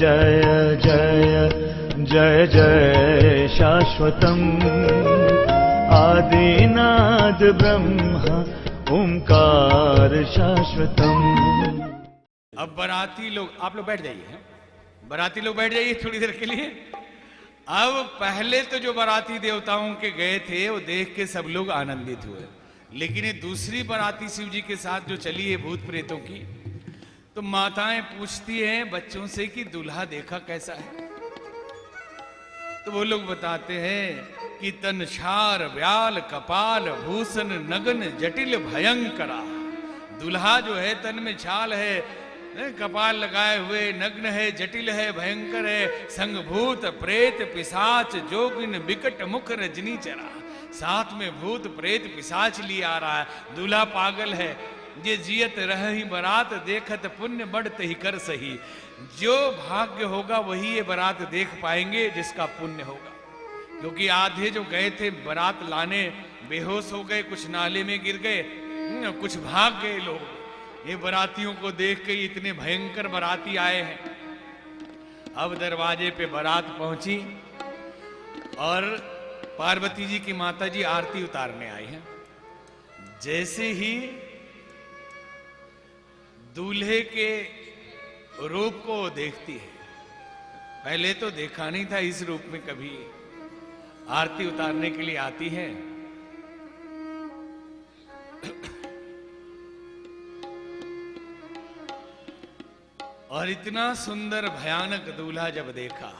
जय जय जय जय शाश्वतम् आदिनाद ब्रह्म ओंकार शाश्वतम्। अब बाराती लोग, आप लोग बैठ जाइए, बाराती लोग बैठ जाइए थोड़ी देर के लिए। अब पहले तो जो बाराती देवताओं के गए थे वो देख के सब लोग आनंदित हुए, लेकिन ये दूसरी बाराती शिव जी के साथ जो चली है भूत प्रेतों की, तो माताएं पूछती हैं बच्चों से कि दूल्हा देखा कैसा है। तो वो लोग बताते हैं कि तन छार व्याल कपाल भूषण नगन जटिल भयंकरा। दूल्हा जो है तन में छाल है, कपाल लगाए हुए, नग्न है, जटिल है, भयंकर है, संग भूत प्रेत पिशाच जोगिन विकट मुख रजनी चरा। साथ में भूत प्रेत पिशाच लिए आ रहा है। दूल्हा पागल है, ये जियत रह ही बरात देखत पुण्य बढ़त ही कर सही। जो भाग्य होगा वही ये बारात देख पाएंगे जिसका पुण्य होगा। क्योंकि आधे जो गए थे बारात लाने बेहोश हो गए, कुछ नाले में गिर गए, कुछ भाग गए लोग। ये बारातियों को देख के इतने भयंकर बाराती आए हैं। अब दरवाजे पे बारात पहुंची और पार्वती जी की माता जी आरती उतारने आई हैं। जैसे ही दूल्हे के रूप को देखती है, पहले तो देखा नहीं था इस रूप में कभी, आरती उतारने के लिए आती है। और इतना सुंदर भयानक दूल्हा जब देखा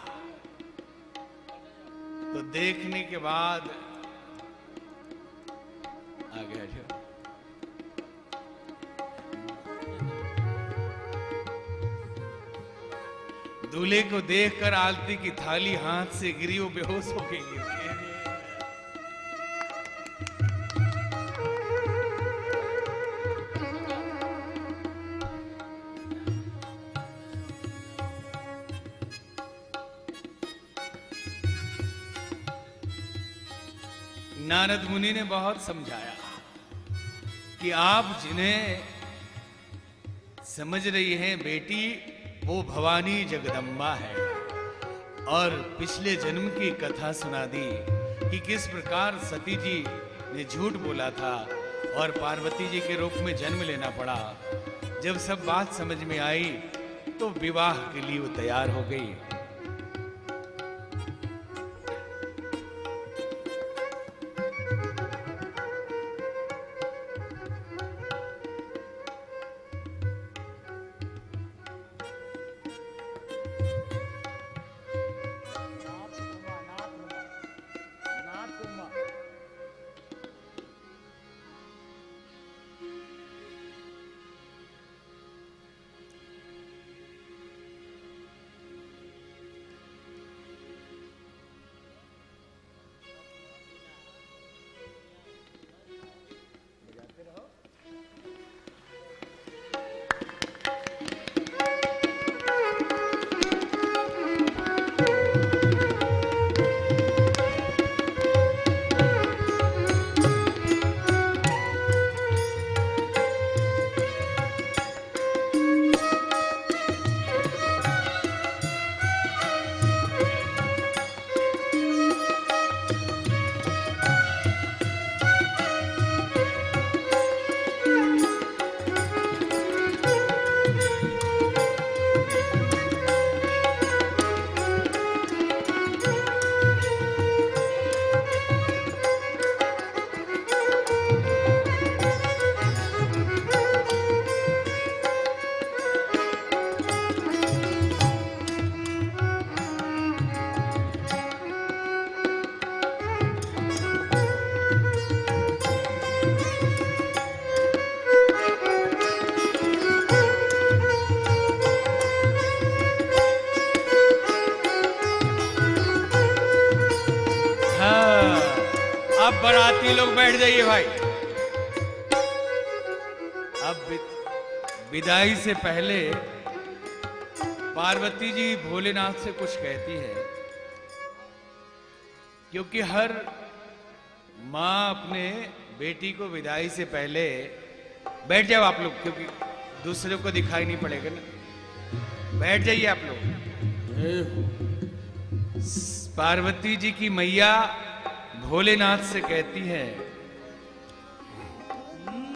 तो देखने के बाद आ गया जो दूल्हे को देखकर आरती की थाली हाथ से गिरी, वो बेहोश होके गिर गया। नारद मुनि ने बहुत समझाया कि आप जिन्हें समझ रही हैं बेटी, वो भवानी जगदम्बा है। और पिछले जन्म की कथा सुना दी कि किस प्रकार सती जी ने झूठ बोला था और पार्वती जी के रूप में जन्म लेना पड़ा। जब सब बात समझ में आई तो विवाह के लिए वो तैयार हो गई। बाराती लोग बैठ जाइए भाई। अब विदाई से पहले पार्वती जी भोलेनाथ से कुछ कहती है, क्योंकि हर माँ अपने बेटी को विदाई से पहले, बैठ जाओ आप लोग क्योंकि दूसरे को दिखाई नहीं पड़ेगा ना, बैठ जाइए आप लोग। पार्वती जी की मैया भोलेनाथ से कहती है,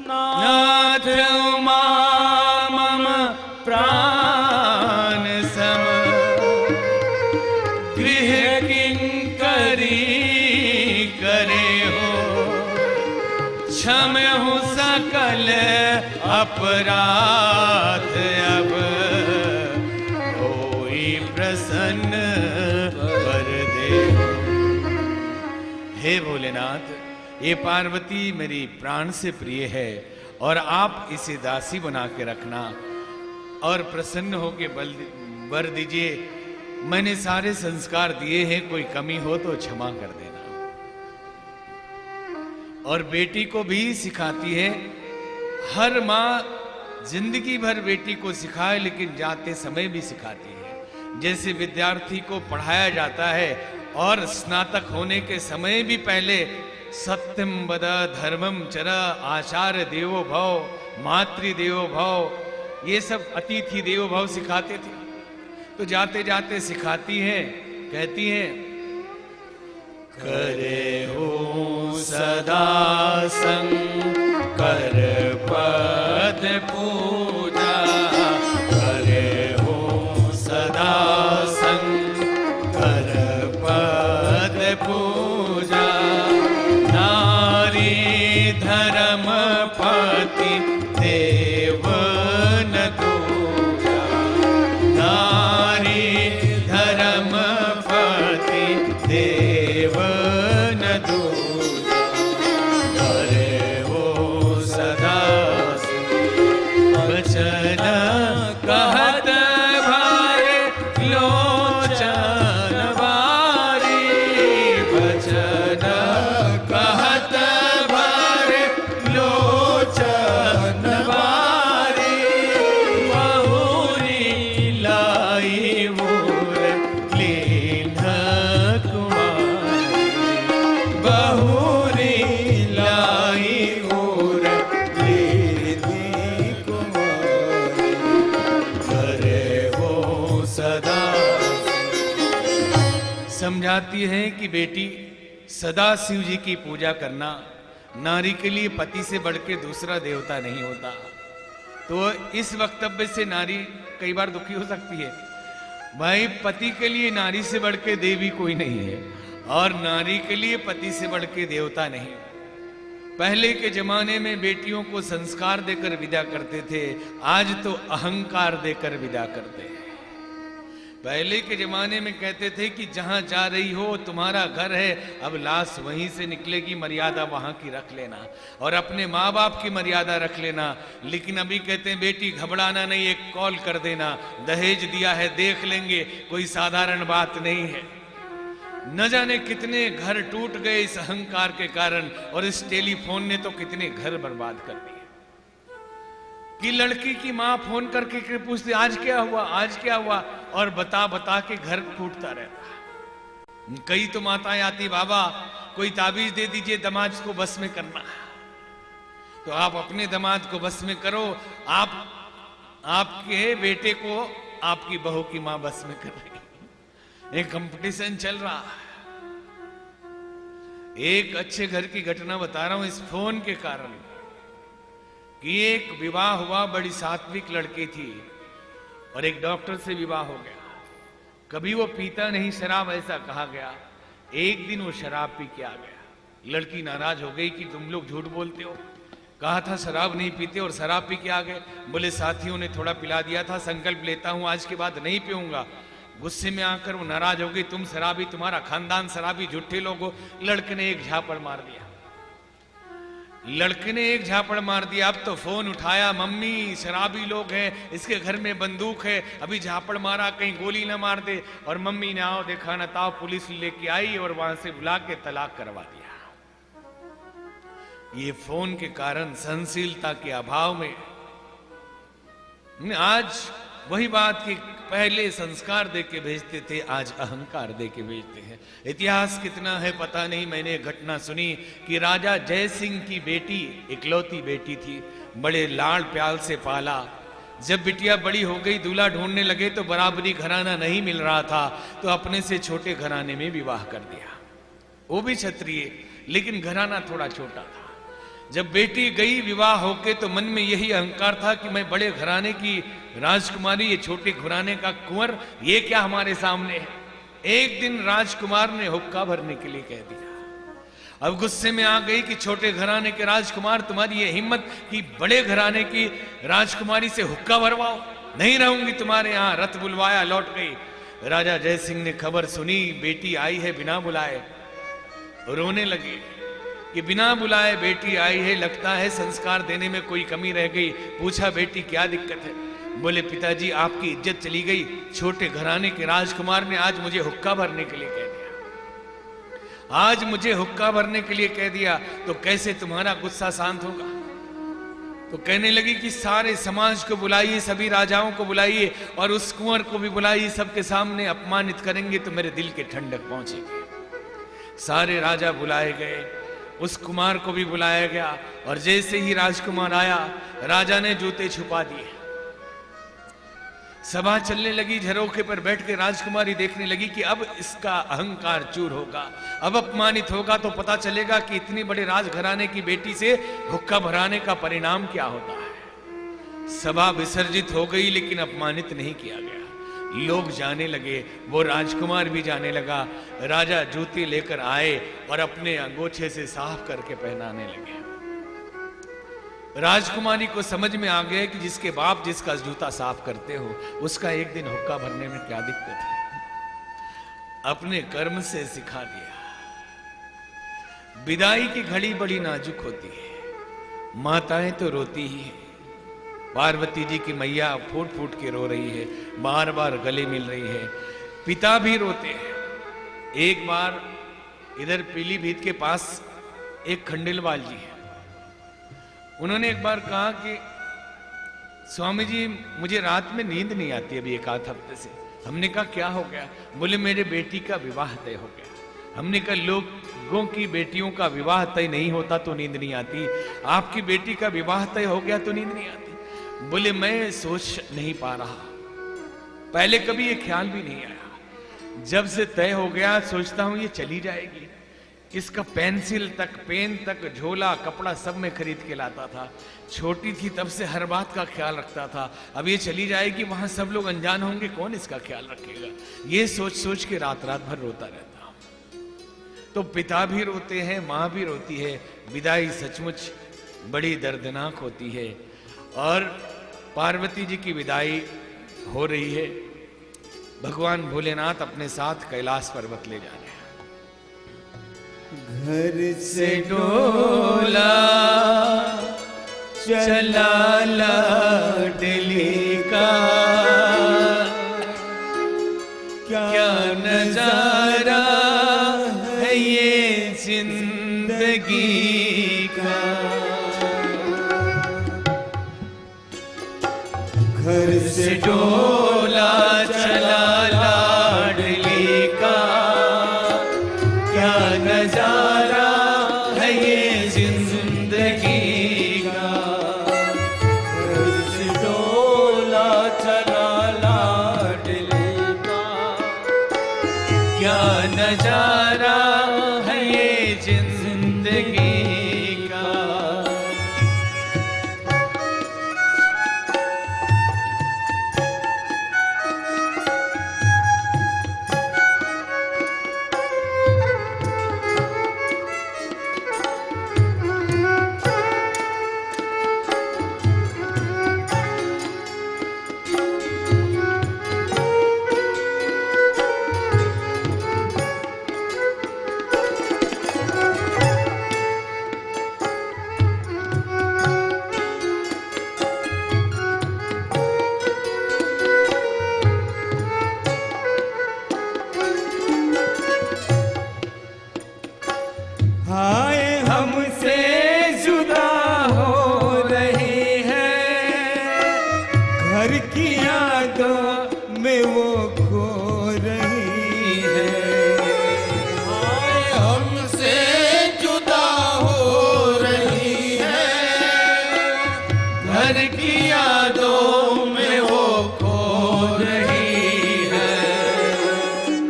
नाथ उमा मम प्राण सम, गृह किंकरी करे हो, क्षमहु सकल अपराध, अब होई प्रसन्न कर दे। हे भोलेनाथ, ये पार्वती मेरी प्राण से प्रिय है और आप इसे दासी बना के रखना और प्रसन्न होके वर दीजिए। मैंने सारे संस्कार दिए हैं, कोई कमी हो तो क्षमा कर देना। और बेटी को भी सिखाती है। हर माँ जिंदगी भर बेटी को सिखाए, लेकिन जाते समय भी सिखाती है। जैसे विद्यार्थी को पढ़ाया जाता है और स्नातक होने के समय भी पहले सत्यम वद धर्मम चर आचार्य देवो भव मातृ देवो भव, ये सब अतिथि देवो भव सिखाते थे। तो जाते जाते सिखाती है, कहती है, करे हो सदा शंकर पद पूजा, करे हो सदा शंकर पद पूजा, नारी धर्म पति देवन दूजा, नारी धर्म पति देवन दूजा, करे हो सदा वचन कहत भारे लोचन बारी, वचन कहत भारे लोचन बारी, बहुरी लाई मोर लीन कुमारी, बहुरी लाई मोर लीन कुमारी, करे हो सदा। समझाती है कि बेटी, सदा शिव जी की पूजा करना। नारी के लिए पति से बढ़ के दूसरा देवता नहीं होता। तो इस वक्तव्य से नारी कई बार दुखी हो सकती है। भाई, पति के लिए नारी से बढ़ के देवी कोई नहीं है और नारी के लिए पति से बढ़ के देवता नहीं। पहले के जमाने में बेटियों को संस्कार देकर विदा करते थे, आज तो अहंकार देकर विदा करते हैं। पहले के जमाने में कहते थे कि जहां जा रही हो तुम्हारा घर है, अब लाश वहीं से निकलेगी, मर्यादा वहां की रख लेना और अपने माँ बाप की मर्यादा रख लेना। लेकिन अभी कहते हैं बेटी घबराना नहीं, एक कॉल कर देना, दहेज दिया है देख लेंगे, कोई साधारण बात नहीं है। न जाने कितने घर टूट गए इस अहंकार के कारण, और इस टेलीफोन ने तो कितने घर बर्बाद कर दिए। कि लड़की की माँ फोन करके पूछती आज क्या हुआ, आज क्या हुआ, और बता बता के घर टूटता रहता। कई तो माताएं आती, बाबा कोई ताबीज दे दीजिए, दामाद को बस में करना। तो आप अपने दामाद को बस में करो, आपके बेटे को आपकी बहू की माँ बस में कर रही। एक कंपटीशन चल रहा है। एक अच्छे घर की घटना बता रहा हूं इस फोन के कारण, कि एक विवाह हुआ, बड़ी सात्विक लड़की थी और एक डॉक्टर से विवाह हो गया। कभी वो पीता नहीं शराब, ऐसा कहा गया। एक दिन वो शराब पी के आ गया। लड़की नाराज हो गई कि तुम लोग झूठ बोलते हो, कहा था शराब नहीं पीते और शराब पी के आ गए। बोले साथियों ने थोड़ा पिला दिया था, संकल्प लेता हूं आज के बाद नहीं पीऊंगा। गुस्से में आकर वो नाराज हो गई, तुम शराबी, तुम्हारा खानदान शराबी, झूठे लोग हो। लड़के ने एक झापड़ मार दिया। लड़के ने एक झापड़ मार दिया। अब तो फोन उठाया, मम्मी शराबी लोग हैं, इसके घर में बंदूक है, अभी झापड़ मारा कहीं गोली ना मार दे। और मम्मी ने आओ देखा ना ताओ, पुलिस लेके आई और वहां से बुला के तलाक करवा दिया। ये फोन के कारण, सहनशीलता के अभाव में। आज वही बात कि पहले संस्कार दे के भेजते थे, आज अहंकार दे के भेजते हैं। इतिहास कितना है पता नहीं। मैंने एक घटना सुनी कि राजा जय सिंह की बेटी, इकलौती बेटी थी, बड़े लाड़ प्यार से पाला। जब बिटिया बड़ी हो गई, दूल्हा ढूंढने लगे तो बराबरी घराना नहीं मिल रहा था, तो अपने से छोटे घराने में विवाह कर दिया। वो भी क्षत्रिय, लेकिन घराना थोड़ा छोटा था। जब बेटी गई विवाह होके तो मन में यही अहंकार था कि मैं बड़े घराने की राजकुमारी, ये छोटे घराने का कुंवर, ये क्या हमारे सामने है। एक दिन राजकुमार ने हुक्का भरने के लिए कह दिया। अब गुस्से में आ गई कि छोटे घराने के राजकुमार, तुम्हारी ये हिम्मत कि बड़े घराने की राजकुमारी से हुक्का भरवाओ, नहीं रहूंगी तुम्हारे यहाँ। रथ बुलवाया, लौट गई। राजा जय सिंह ने खबर सुनी, बेटी आई है बिना बुलाए। रोने लगे कि बिना बुलाए बेटी आई है, लगता है संस्कार देने में कोई कमी रह गई। पूछा, बेटी क्या दिक्कत है? बोले, पिताजी आपकी इज्जत चली गई, छोटे घराने के राजकुमार ने आज मुझे हुक्का भरने के लिए कह दिया। आज मुझे हुक्का भरने के लिए कह दिया, तो कैसे तुम्हारा गुस्सा शांत होगा? तो कहने लगी कि सारे समाज को बुलाइए, सभी राजाओं को बुलाइए और उस कुंवर को भी बुलाइए, सबके सामने अपमानित करेंगे तो मेरे दिल के ठंडक पहुंचेगी। सारे राजा बुलाए गए, उस कुमार को भी बुलाया गया और जैसे ही राजकुमार आया, राजा ने जूते छुपा दिए। सभा चलने लगी, झरोखे पर बैठ के राजकुमारी देखने लगी कि अब इसका अहंकार चूर होगा, अब अपमानित होगा तो पता चलेगा कि इतनी बड़े राजघराने की बेटी से हुक्का भराने का परिणाम क्या होता है। सभा विसर्जित हो गई, लेकिन अपमानित नहीं किया गया। लोग जाने लगे, वो राजकुमार भी जाने लगा। राजा जूते लेकर आए और अपने अंगोछे से साफ करके पहनाने लगे। राजकुमारी को समझ में आ गया कि जिसके बाप जिसका जूता साफ करते हो, उसका एक दिन हुक्का भरने में क्या दिक्कत है। अपने कर्म से सिखा दिया। विदाई की घड़ी बड़ी नाजुक होती है, माताएं तो रोती ही है। पार्वती जी की मैया फूट फूट के रो रही है, बार बार गले मिल रही है। पिता भी रोते हैं। एक बार इधर पीलीभीत के पास एक खंडेलवाल जी है, उन्होंने एक बार कहा कि स्वामी जी मुझे रात में नींद नहीं आती अभी एक आध हफ्ते से। हमने कहा क्या हो गया? बोले मेरे बेटी का विवाह तय हो गया। हमने कहा लोगों की बेटियों का विवाह तय नहीं होता तो नींद नहीं आती, आपकी बेटी का विवाह तय हो गया तो नींद नहीं आती। बोले मैं सोच नहीं पा रहा, पहले कभी ये ख्याल भी नहीं आया, जब से तय हो गया सोचता हूं ये चली जाएगी। इसका पेंसिल तक, पेन तक, झोला, कपड़ा सब मैं खरीद के लाता था। छोटी थी तब से हर बात का ख्याल रखता था। अब ये चली जाएगी, वहां सब लोग अनजान होंगे, कौन इसका ख्याल रखेगा? ये सोच सोच के रात रात भर रोता रहता हूं। तो पिता भी रोते हैं, माँ भी रोती है। विदाई सचमुच बड़ी दर्दनाक होती है। और पार्वती जी की विदाई हो रही है। भगवान भोलेनाथ अपने साथ कैलाश पर्वत ले जा रहे हैं। घर से डोला चला लाडली का, क्या नजारा है ये जिंदगी का। घर से डोला चला लाडली का, क्या नजारा है ये जिंदगी का। घर से डोला चला लाडली का, क्या नजारा है ये जिंदगी का।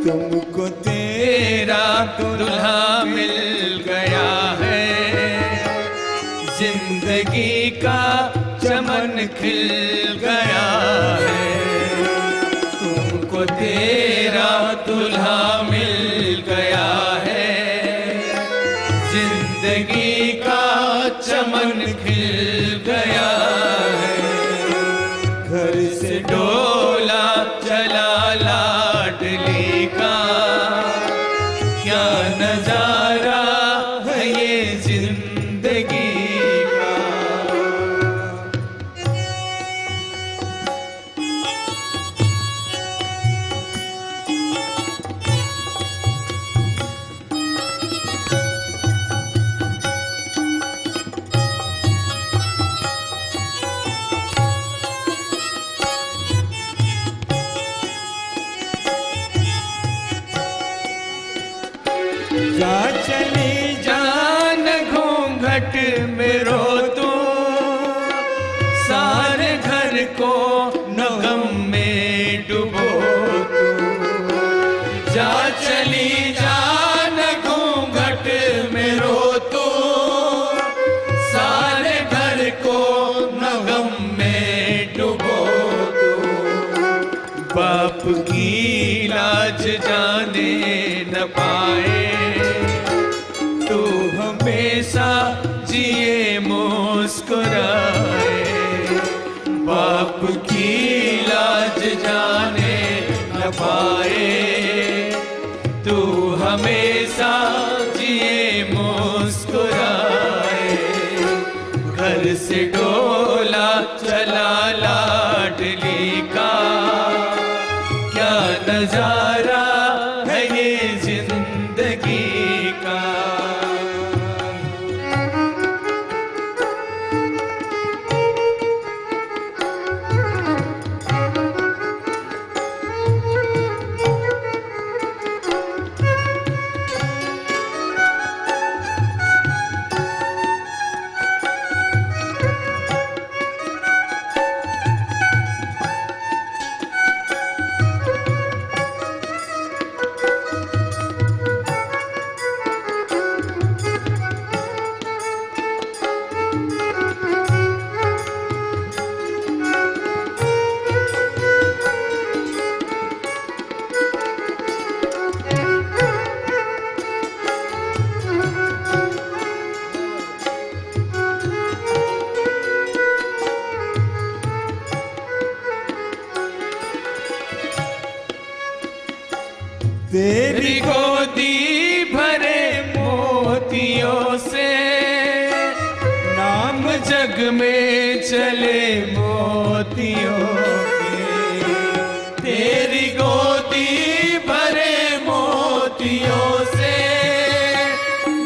तुमको तेरा दुल्हा मिल गया है, जिंदगी का चमन खिल गया है। तुमको तेरा दुल्हा मिल गया है, जिंदगी का चमन खिल गया है। घर से डोला चला लाडली का, क्या नजारा है ये जिंदगी का। जा चली जान घूंघट में रो तू, सारे घर को नगम में डुबो तू। जा चली जान घूंघट में रो तू, सारे घर को नगम में डुबो तू। बाप की लाज जाने न पाए, तू हमेशा जिए मुस्कुराए। बाप की लाज जाने न पाए, तू हमेशा जिए मुस्कुराए। घर से डोला चला लाडली का, क्या नजारा है ये जिंदगी का। तेरी गोदी भरे मोतियों से, नाम जग में चले मोतियों के। तेरी गोदी भरे मोतियों से,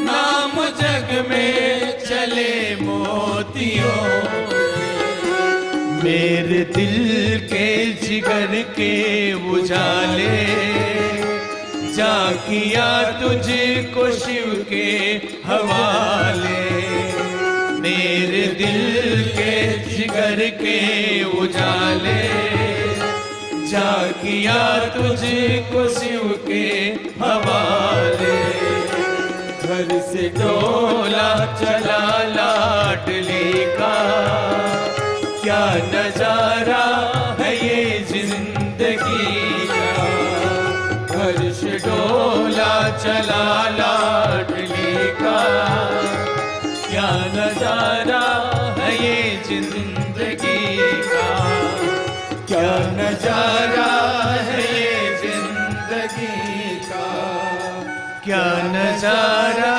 नाम जग में चले मोतियों के। मेरे दिल के जिगर के उजाले, जा किया तुझको शिव के हवाले। मेरे दिल के जिगर के उजाले, जा किया तुझको शिव के हवाले। घर से डोला चला लाडली का, क्या नजारा है ये जिंदगी का। घर से डोला चला लाडली का, क्या नजारा है ये जिंदगी का। क्या नजारा है ये जिंदगी का। क्या नजारा